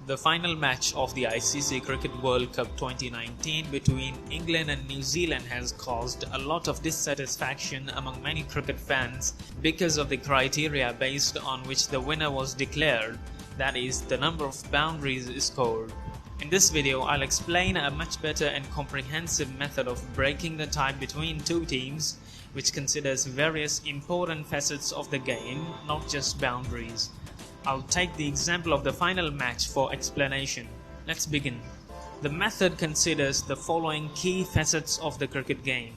The final match of the ICC Cricket World Cup 2019 between England and New Zealand has caused a lot of dissatisfaction among many cricket fans because of the criteria based on which the winner was declared, that is, the number of boundaries scored. In this video, I'll explain a much better and comprehensive method of breaking the tie between two teams, which considers various important facets of the game, not just boundaries. I'll take the example of the final match for explanation. Let's begin. The method considers the following key facets of the cricket game: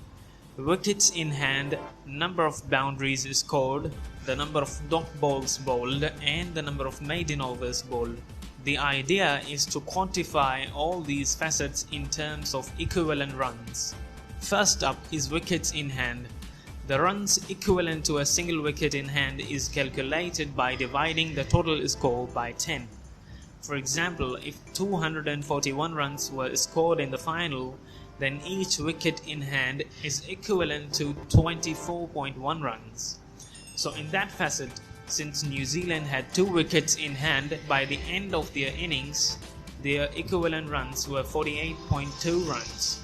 wickets in hand, number of boundaries scored, the number of dot balls bowled, and the number of maiden overs bowled. The idea is to quantify all these facets in terms of equivalent runs. First up is wickets in hand. The runs equivalent to a single wicket in hand is calculated by dividing the total score by 10. For example, if 241 runs were scored in the final, then each wicket in hand is equivalent to 24.1 runs. So in that facet, since New Zealand had 2 wickets in hand by the end of their innings, their equivalent runs were 48.2 runs.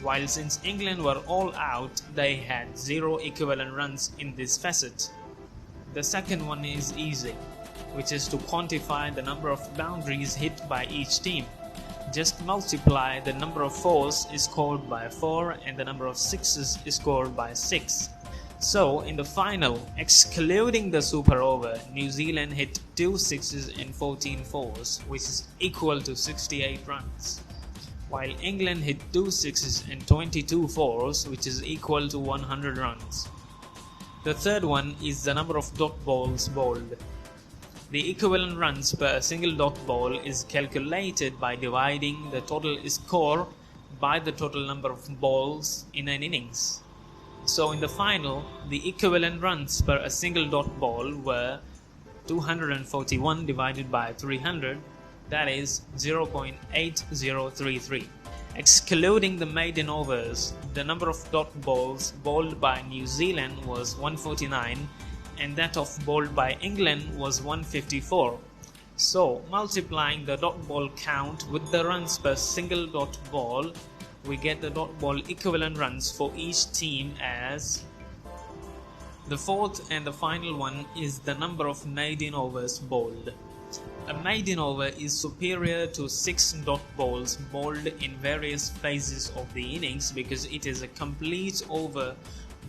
While since England were all out, they had 0 equivalent runs in this facet. The second one is easy, which is to quantify the number of boundaries hit by each team. Just multiply the number of 4s scored by 4 and the number of 6s scored by 6. So in the final, excluding the super over, New Zealand hit 2 6s and 14 4s, which is equal to 68 runs. While England hit 2 6s and 22 4s, which is equal to 100 runs. The third one is the number of dot balls bowled. The equivalent runs per single dot ball is calculated by dividing the total score by the total number of balls in an innings. So in the final, the equivalent runs per a single dot ball were 241 divided by 300, that is 0.8033. Excluding the maiden overs, the number of dot balls bowled by New Zealand was 149 and that of bowled by England was 154. So multiplying the dot ball count with the runs per single dot ball, we get the dot ball equivalent runs for each team as. The fourth and the final one is the number of maiden overs bowled. A maiden over is superior to 6 dot balls bowled in various phases of the innings because it is a complete over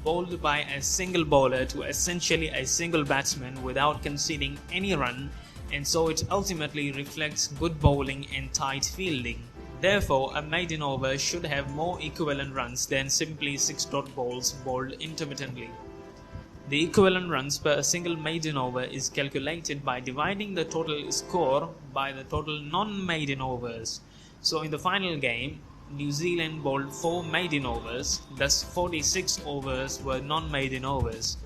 bowled by a single bowler to essentially a single batsman without conceding any run, and so it ultimately reflects good bowling and tight fielding. Therefore, a maiden over should have more equivalent runs than simply 6 dot balls bowled intermittently. The equivalent runs per a single maiden over is calculated by dividing the total score by the total non-maiden overs. So in the final game, New Zealand bowled 4 maiden overs, thus 46 overs were non-maiden overs.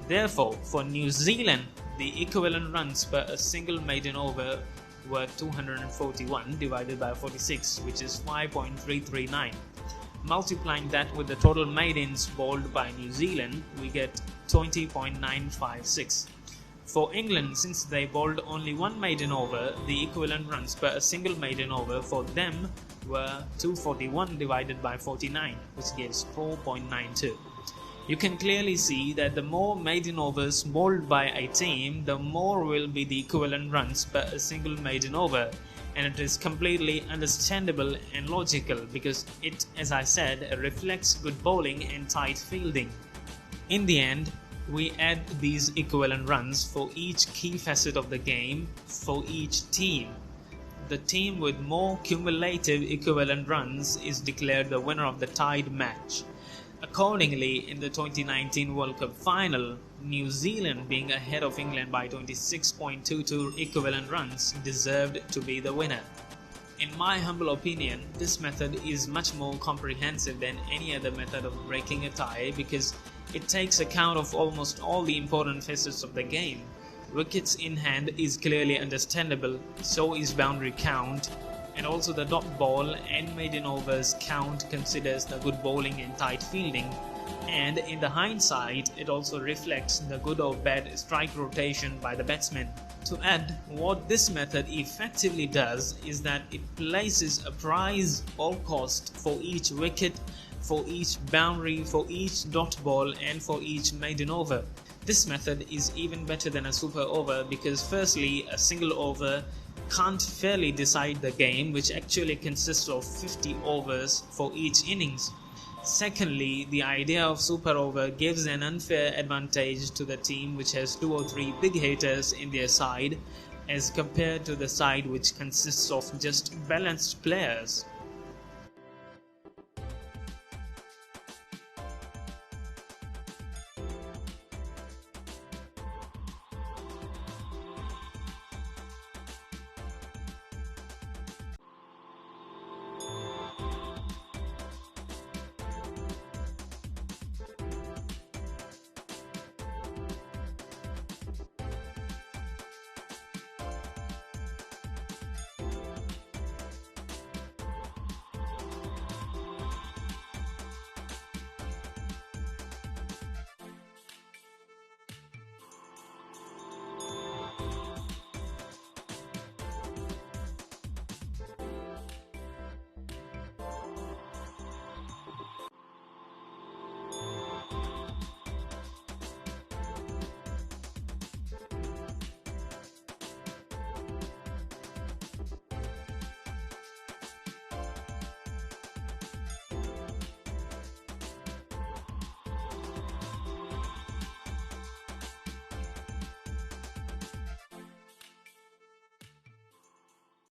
Therefore, for New Zealand, the equivalent runs per a single maiden over were 241 divided by 46, which is 5.339. Multiplying that with the total maidens bowled by New Zealand, we get 20.956. For England, since they bowled only 1 maiden over, the equivalent runs per a single maiden over for them were 241 divided by 49, which gives 4.92. You can clearly see that the more maiden overs bowled by a team, the more will be the equivalent runs per a single maiden over. And it is completely understandable and logical because it, as I said, reflects good bowling and tight fielding. In the end, we add these equivalent runs for each key facet of the game for each team. The team with more cumulative equivalent runs is declared the winner of the tied match. Accordingly, in the 2019 World Cup final, New Zealand, being ahead of England by 26.22 equivalent runs, deserved to be the winner. In my humble opinion, this method is much more comprehensive than any other method of breaking a tie because it takes account of almost all the important facets of the game. Wickets in hand is clearly understandable, so is boundary count, and also the dot ball and maiden overs count considers the good bowling and tight fielding, and in the hindsight it also reflects the good or bad strike rotation by the batsmen. To add, what this method effectively does is that it places a prize or cost for each wicket, for each boundary, for each dot ball, and for each maiden over. This method is even better than a super over because firstly, a single over can't fairly decide the game, which actually consists of 50 overs for each innings. Secondly, the idea of super over gives an unfair advantage to the team which has 2 or 3 big hitters in their side as compared to the side which consists of just balanced players.